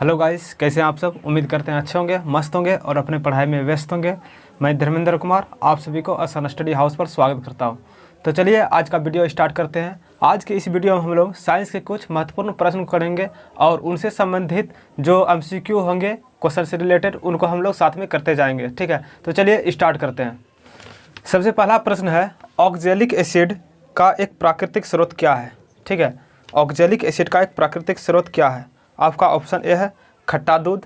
Hello guys, कैसे हैं आप सब। उम्मीद करते हैं अच्छे होंगे, मस्त होंगे और अपने पढ़ाई में व्यस्त होंगे। मैं धर्मेंद्र कुमार आप सभी को आसान स्टडी हाउस पर स्वागत करता हूं। तो चलिए आज का वीडियो स्टार्ट करते हैं। आज के इस वीडियो में हम लोग साइंस के कुछ महत्वपूर्ण प्रश्न करेंगे और उनसे संबंधित जो MCQ होंगे क्वेश्चन से रिलेटेड, उनको हम लोग साथ में करते जाएंगे। ठीक है, तो चलिए स्टार्ट करते हैं। सबसे पहला प्रश्न है, ऑक्जेलिक एसिड का एक प्राकृतिक स्रोत क्या है। ठीक है, ऑक्जेलिक एसिड का एक प्राकृतिक स्रोत क्या है। आपका ऑप्शन ए है खट्टा दूध,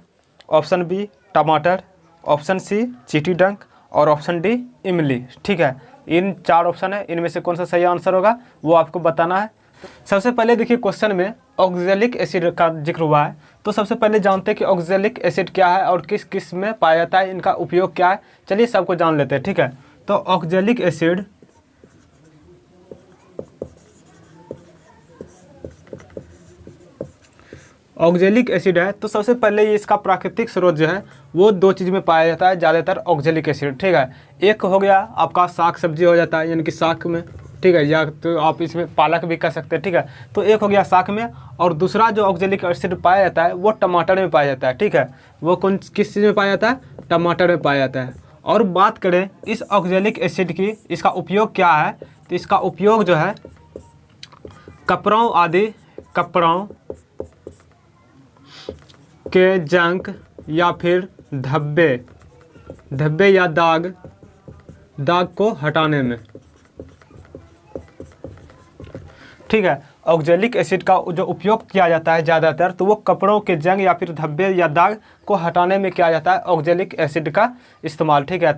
ऑप्शन बी टमाटर, ऑप्शन सी चीटी डंक और ऑप्शन डी इमली। ठीक है, इन 4 ऑप्शन है, इनमें से कौन सा सही आंसर होगा वो आपको बताना है। सबसे पहले देखिए, क्वेश्चन में ऑक्जेलिक एसिड का जिक्र हुआ है, तो सबसे पहले जानते हैं कि ऑक्जेलिक एसिड क्या है और किस किस में पाया जाता है, इनका उपयोग क्या है। चलिए सबको जान लेते हैं। ठीक है, तो ऑक्जेलिक एसिड ऑक्जेलिक एसिड है, तो सबसे पहले ये इसका प्राकृतिक स्रोत जो है वो 2 चीज़ में पाया जाता है ज़्यादातर ऑक्जेलिक एसिड। ठीक है, एक हो गया आपका साग सब्जी हो जाता है, यानी कि साग में। ठीक है, या तो आप इसमें पालक भी कर सकते हैं। ठीक है, तो एक हो गया साग में, और दूसरा जो ऑक्जेलिक एसिड पाया जाता है वो टमाटर में पाया जाता है। ठीक है, वो किस चीज़ में पाया जाता है, टमाटर में पाया जाता है। और बात करें इस ऑक्जेलिक एसिड की, इसका उपयोग क्या है, तो इसका उपयोग जो है कपड़ों आदि कपड़ों के जंग या फिर धब्बे या दाग को हटाने में। ठीक है, ऑक्जेलिक एसिड का जो उपयोग किया जाता है ज़्यादातर, तो वो कपड़ों के जंग या फिर धब्बे या दाग को हटाने में किया जाता है ऑक्जेलिक एसिड का इस्तेमाल। ठीक है,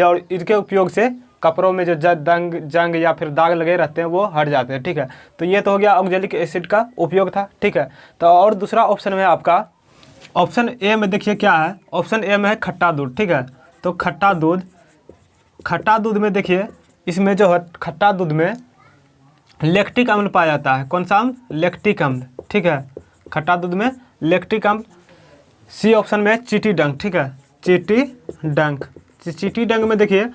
और इसके उपयोग से कपड़ों में जो जंग या फिर दाग लगे रहते हैं वो हट जाते हैं। ठीक है, तो ये तो हो गया ऑक्जेलिक एसिड का उपयोग था। ठीक है, तो और दूसरा ऑप्शन में आपका ऑप्शन ए में देखिए क्या है, ऑप्शन ए में है खट्टा दूध। ठीक है, तो खट्टा दूध में देखिए, इसमें जो है खट्टा दूध में लैक्टिक अम्ल पाया जाता है। कौन सा अम्ल, लैक्टिक अम्ल। ठीक है, खट्टा दूध में लैक्टिक अम्ल। सी ऑप्शन में है चीटी डंक। ठीक है, चीटी डंक में देखिए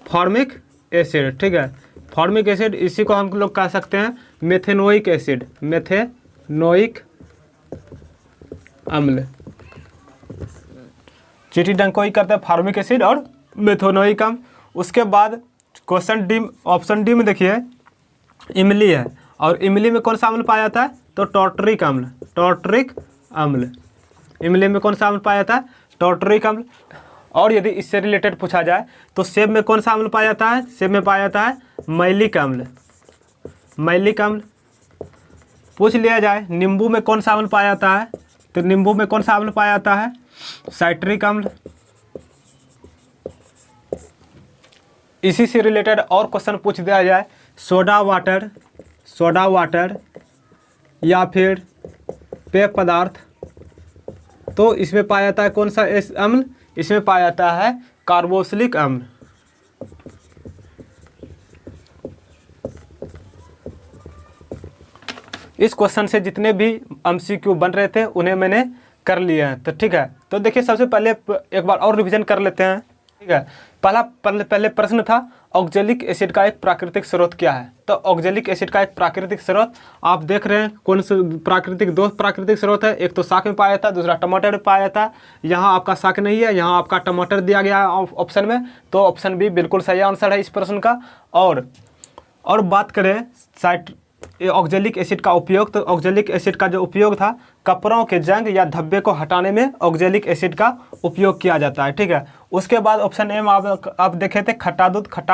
फॉर्मिक एसिड। ठीक है, फॉर्मिक एसिड, इसी को हम लोग कह सकते हैं मेथेनोइक एसिड, मेथेनोइक अम्ल। चीटी डंक को ही करते हैं फॉर्मिक एसिड और मेथेनोइक अम्ल। उसके बाद क्वेश्चन डी, ऑप्शन डी में देखिए इमली है, और इमली में कौन सा अम्ल पाया जाता है, तो टॉर्टरिक अम्ल। इमली में कौन सा अम्ल पाया जाता है, टॉर्टरिक अम्ल। और यदि इससे रिलेटेड पूछा जाए तो सेब में कौन सा अम्ल पाया जाता है, सेब में पाया जाता है मैलिक अम्ल। पूछ लिया जाए नींबू में कौन सा अम्ल पाया जाता है, तो नींबू में कौन सा अम्ल पाया जाता है, साइट्रिक अम्ल। इसी से रिलेटेड और क्वेश्चन पूछ दिया जाए, सोडा वाटर या फिर पेय पदार्थ, तो इसमें पाया जाता है कौन सा अम्ल, इसमें पाया जाता है कार्बोक्सिलिक अम्ल। इस क्वेश्चन से जितने भी MCQ बन रहे थे उन्हें मैंने कर लिए हैं। तो ठीक है, तो देखिए सबसे पहले एक बार और रिवीजन कर लेते हैं। ठीक है, पहले प्रश्न था ऑक्जेलिक एसिड का एक प्राकृतिक स्रोत क्या है। तो ऑक्जेलिक एसिड का एक प्राकृतिक स्रोत आप देख रहे हैं, कौन से दो प्राकृतिक स्रोत है, एक तो साग में पाया जाता है, दूसरा टमाटर में पाया जाता है। यहाँ आपका साग नहीं है, यहाँ आपका टमाटर दिया गया है ऑप्शन में, तो ऑप्शन बी बिल्कुल सही आंसर है इस प्रश्न का। और बात करें ऑक्जेलिक एसिड का उपयोग, तो ऑक्जेलिक एसिड का जो उपयोग था कपड़ों के जंग या धब्बे को हटाने में ऑक्जेलिक एसिड का उपयोग किया जाता है। ठीक है, उसके बाद ऑप्शन ए में आप देखे थे खट्टा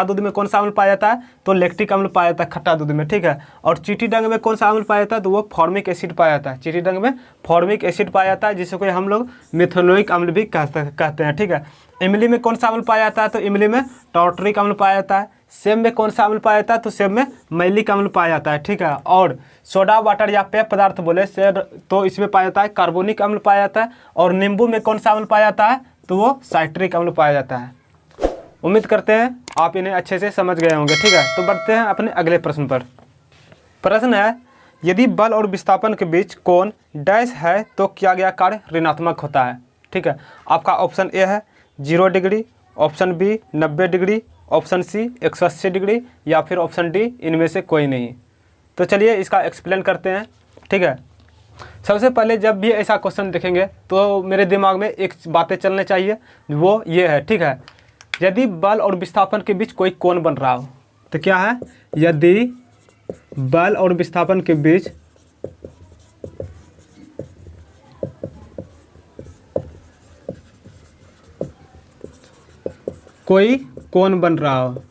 दूध में कौन सा अम्ल पाया जाता है, तो लैक्टिक अम्ल पाया जाता है खट्टा दूध में। ठीक है, और चीटी डंक में कौन सा अम्ल पाया जाता है, तो वो फॉर्मिक एसिड पाया जाता है। चीटी डंक में फॉर्मिक एसिड पाया जाता है, जिसको हम लोग मेथेनोइक अम्ल भी कहते हैं। ठीक है, इमली में कौन सा अम्ल पाया जाता है, तो इमली में टॉर्टरिक अम्ल पाया जाता है। सेब में कौन सा अम्ल पाया जाता है, तो सेब में मैलिक अम्ल पाया जाता है। ठीक है, और सोडा वाटर या पेय पदार्थ बोले से, तो इसमें पाया जाता है कार्बोनिक अम्ल पाया जाता है। और नींबू में कौन सा अम्ल पाया जाता है, तो वो साइट्रिक अम्ल पाया जाता है। उम्मीद करते हैं आप इन्हें अच्छे से समझ गए होंगे। ठीक है, तो बढ़ते हैं अपने अगले प्रश्न पर। प्रश्न है, यदि बल और विस्थापन के बीच कोण डैश है तो किया गया कार्य ऋणात्मक होता है। ठीक है, आपका ऑप्शन ए है 0 degree, option B 90 degree, option C 180 degree या फिर ऑप्शन डी इनमें से कोई नहीं। तो चलिए इसका एक्सप्लेन करते हैं। ठीक है, सबसे पहले जब भी ऐसा क्वेश्चन देखेंगे तो मेरे दिमाग में एक बातें चलने चाहिए, वो ये है, ठीक है। यदि बल और विस्थापन के बीच कोई कोण बन रहा हो तो क्या है, यदि बल और विस्थापन के बीच कोई कोण बन रहा हो,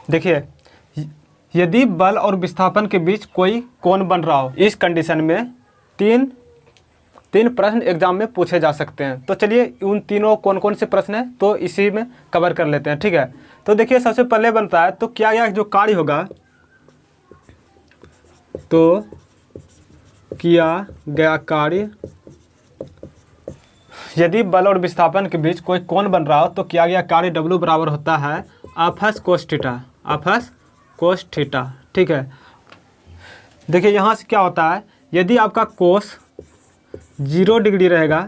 देखिए यदि बल और विस्थापन के बीच कोई कोण बन रहा हो, इस कंडीशन में तीन प्रश्न एग्जाम में पूछे जा सकते हैं। तो चलिए उन तीनों कौन कौन से प्रश्न हैं तो इसी में कवर कर लेते हैं, ठीक है। तो देखिए सबसे पहले बनता है, तो क्या यह जो कार्य होगा, तो किया गया कार्य, यदि बल और विस्थापन के बीच कोई कोण बन रहा हो तो किया गया कार्य W बराबर होता है FS cos theta, FS cos theta, ठीक है। देखिए यहाँ से क्या होता है, यदि आपका कोस 0 डिग्री रहेगा,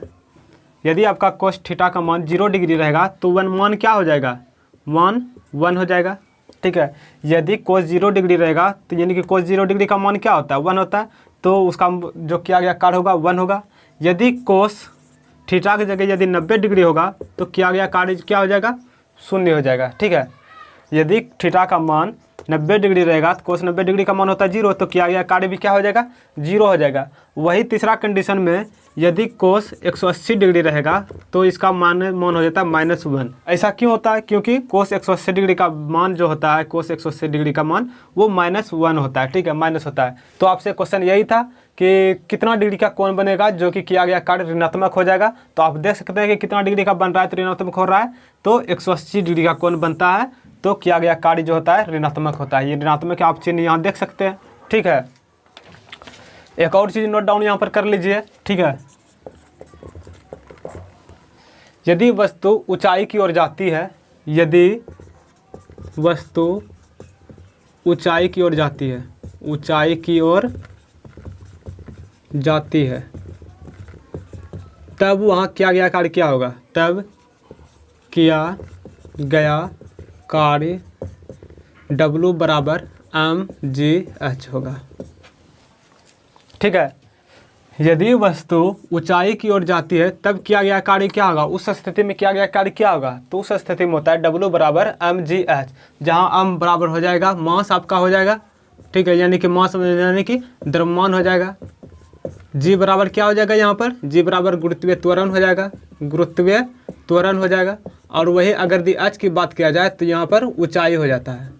यदि आपका कोस थीटा का मान 0 डिग्री रहेगा तो मान क्या हो जाएगा, 1 हो जाएगा, ठीक है। यदि कोस 0 डिग्री रहेगा तो यानी कि कोस 0 डिग्री का मान क्या होता है, 1 होता है, तो उसका जो किया गया कार्य होगा 1 होगा। यदि कोस थीटा की जगह यदि 90 डिग्री होगा तो किया गया कार्य क्या हो जाएगा, 0 हो जाएगा, ठीक है। यदि थीटा का मान 90 डिग्री रहेगा तो कोस 90 डिग्री का मान होता है 0, तो किया गया कार्य भी क्या हो जाएगा, 0 हो जाएगा। वही तीसरा कंडीशन में यदि कोस 180 डिग्री रहेगा तो इसका मान हो जाता है -1। ऐसा क्यों होता है, क्योंकि कोस 180 डिग्री का मान जो होता है, कोस 180 डिग्री का मान वो -1 होता है, ठीक है, माइनस होता है। तो आपसे क्वेश्चन यही था कि कितना डिग्री का कोण बनेगा जो कि किया गया कार्य ऋणात्मक हो जाएगा। तो आप देख सकते हैं कि कितना डिग्री का बन रहा है तो ऋणात्मक हो रहा है, तो 180 डिग्री का कोण बनता है, तो किया गया कार्य जो होता है ऋणात्मक होता है। ये ऋणात्मक आप चिन्ह यहाँ देख सकते हैं, ठीक है। एक और चीज़ नोट डाउन यहाँ पर कर लीजिए, ठीक है। यदि वस्तु ऊंचाई की ओर जाती है, यदि वस्तु ऊंचाई की ओर जाती है, ऊंचाई की ओर जाती है, तब वहाँ किया गया कार्य क्या होगा, तब किया गया कार्य W बराबर mgh होगा, ठीक है। यदि वस्तु ऊंचाई की ओर जाती है तब किया गया कार्य क्या होगा, उस स्थिति में किया गया कार्य क्या होगा, तो उस स्थिति में होता है W बराबर mgh, जहाँ m बराबर हो जाएगा मास आपका हो जाएगा, ठीक है, यानी कि मास यानी कि द्रव्यमान हो जाएगा। G बराबर क्या हो जाएगा, यहाँ पर G बराबर गुरुत्वीय त्वरण हो जाएगा, गुरुत्वीय त्वरण हो जाएगा। और वही अगर दी h की बात किया जाए तो यहाँ पर ऊंचाई हो जाता है,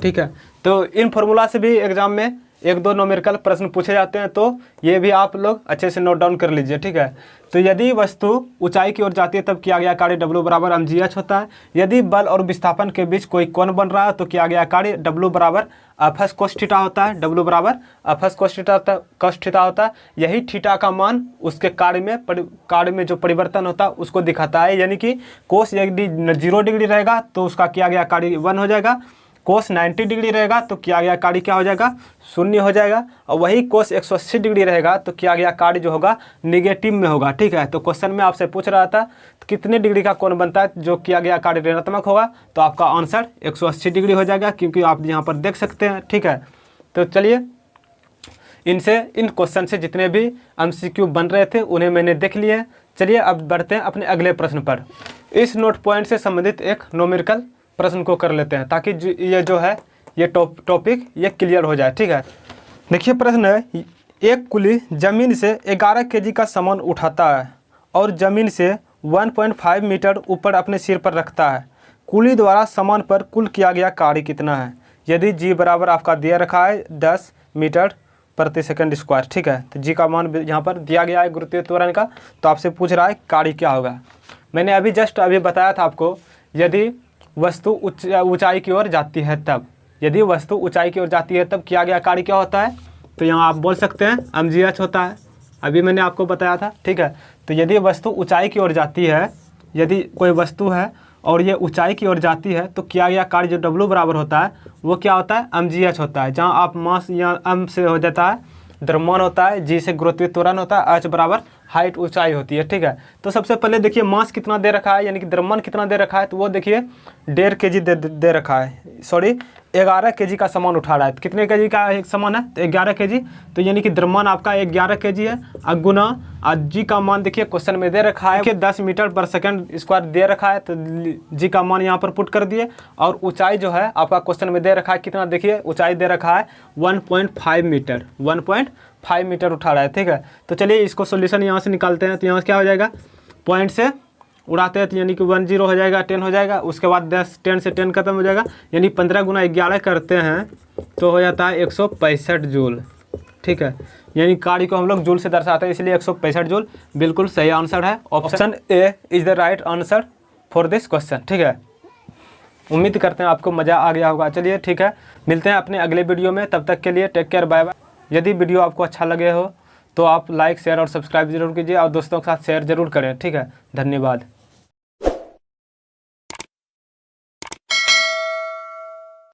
ठीक है। तो इन फॉर्मूला से भी एग्जाम में 1-2 न्यूमेरिकल प्रश्न पूछे जाते हैं, तो ये भी आप लोग अच्छे से नोट डाउन कर लीजिए, ठीक है। तो यदि वस्तु ऊंचाई की ओर जाती है तब किया गया कार्य W बराबर mgh होता है। यदि बल और विस्थापन के बीच कोई कोण बन रहा है तो किया गया कार्य W बराबर एफएस कोस थीटा होता है, W बराबर एफएस कोस थीटा होता है। यही थीटा का मान उसके कार्य में जो परिवर्तन होता है उसको दिखाता है, यानी कि कोस यदि 0 डिग्री रहेगा तो उसका किया गया कार्य 1 हो जाएगा, कोस 90 डिग्री रहेगा तो किया गया कार्य क्या हो जाएगा, 0 हो जाएगा। और वही कोस 180 डिग्री रहेगा तो किया गया कार्य जो होगा निगेटिव में होगा, ठीक है। तो क्वेश्चन में आपसे पूछ रहा था तो कितने डिग्री का कोण बनता है जो किया गया कार्य ऋणात्मक होगा, तो आपका आंसर 180 डिग्री हो जाएगा, क्योंकि आप यहाँ पर देख सकते हैं, ठीक है। तो चलिए इन क्वेश्चन से जितने भी MCQ बन रहे थे उन्हें मैंने देख लिए। चलिए अब बढ़ते हैं अपने अगले प्रश्न पर। इस नोट पॉइंट से संबंधित एक न्यूमेरिकल प्रश्न को कर लेते हैं, ताकि ये जो है ये टॉपिक ये क्लियर हो जाए, ठीक है। देखिए प्रश्न है, एक कुली जमीन से 11 kg का सामान उठाता है और जमीन से 1.5 मीटर ऊपर अपने सिर पर रखता है। कुली द्वारा सामान पर कुल किया गया कार्य कितना है। यदि G बराबर आपका दिया रखा है 10 मीटर प्रति सेकंड स्क्वायर, ठीक है। तो G का मान यहाँ पर दिया गया है गुरुत्वीय त्वरण का, तो आपसे पूछ रहा है कार्य क्या होगा। मैंने अभी बताया था आपको, यदि वस्तु ऊंचाई की ओर जाती है तब, यदि वस्तु ऊंचाई की ओर जाती है तब किया गया कार्य क्या होता है, तो यहाँ आप बोल सकते हैं mgh होता है, अभी मैंने आपको बताया था, ठीक है। तो यदि वस्तु ऊंचाई की ओर जाती है, यदि कोई वस्तु है और ये ऊंचाई की ओर जाती है तो किया गया कार्य जो W बराबर होता है वो क्या होता है, mgh होता है, जहाँ आप मास या m से हो जाता है द्रव्यमान होता है, G से गुरुत्वीय त्वरण होता है, h बराबर हाइट ऊंचाई होती है, ठीक है। तो सबसे पहले देखिए मास कितना दे रखा है, यानी कि द्रव्यमान कितना दे रखा है, तो वो देखिए 1.5 kg दे रखा है, सॉरी 11 kg का सामान उठा रहा है। तो कितने kg का एक सामान है? तो 11 kg। तो यानी कि द्रव्यमान आपका 11 kg है। और गुना जी का मान देखिए क्वेश्चन में दे रखा है कि 10 मीटर पर सेकंड स्क्वायर दे रखा है। तो जी का मान यहाँ पर पुट कर दिए। और ऊंचाई जो है आपका क्वेश्चन में दे रखा है कितना, देखिए ऊंचाई दे रखा है 1.5 मीटर, 1.5 मीटर उठा रहा है। ठीक है, तो चलिए इसको सोल्यूशन यहाँ से निकालते हैं। तो यहाँ क्या हो जाएगा, पॉइंट से उड़ाते हैं तो यानी कि 10 हो जाएगा, 10 हो जाएगा। उसके बाद 10 से 10 खत्म हो जाएगा, यानी 15 गुना 11 करते हैं तो हो जाता है 165 जूल। ठीक है, यानी कार्य को हम लोग जूल से दर्शाते हैं, इसलिए 165 जूल बिल्कुल सही आंसर है। Option A is the right answer for this question. ठीक है, उम्मीद करते हैं आपको मज़ा आ गया होगा। चलिए ठीक है, मिलते हैं अपने अगले वीडियो में, तब तक के लिए टेक केयर, बाय बाय। यदि वीडियो आपको अच्छा लगे हो तो आप लाइक शेयर और सब्सक्राइब जरूर कीजिए और दोस्तों के साथ शेयर जरूर करें। ठीक है, धन्यवाद।